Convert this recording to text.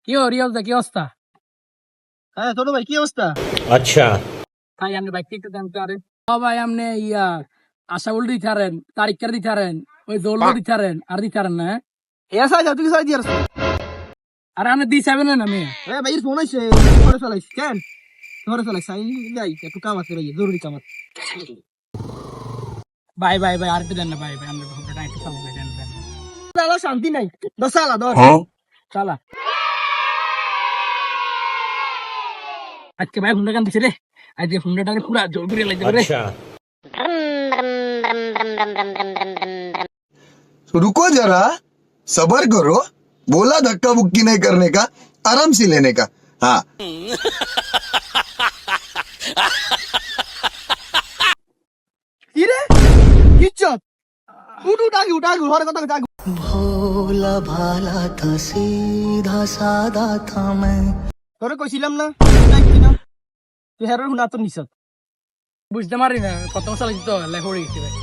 কি রিয়াজ দা কি অবস্থা? হ্যাঁ ছোট ভাই কি অবস্থা? अच्छा ভাই আপনি বাইক একটু দেন তো আরে। ভাই আপনি আশাউল দিতারেন, তারিকার দিতারেন, ওই জোল্লো দিতারেন আর দিতারেন না? এ সাইজ তুই সাইজ দিয়ার আর আপনি দিছাবেন না আমি। এ ভাই ফোন আইছে ধরে ফেলাইছ কেন ধরে ফেলাইছ সাইন যাই একটু কাম আছে ভাই জরুরি কাম আছে ভাই আর একটু দেন না ভাই আমরা ঘন্টা একটু চালাবো ভাই দেন। দাদা শান্তি নাই দশালা ধর চালা। আজকে ভাই ফোনটা কান দিছে রে। আজকে ফোনটা পুরা জোর করে লাগবে রে। अच्छा तो रुको जरा सबर करो बोला धक्का बुक्की नहीं करने का आराम से लेने का हाँ কি রে কিচ্ছত উঠ ঘরে কথা জাগ भोला भाला था सीधा सादा था मैं তোরে কইছিলাম না যাইতি না তুই হেরর হুনা তো নিছত বুঝতে পারি না কত চালাইছি তো লাই পড়ে গেছি ভাই।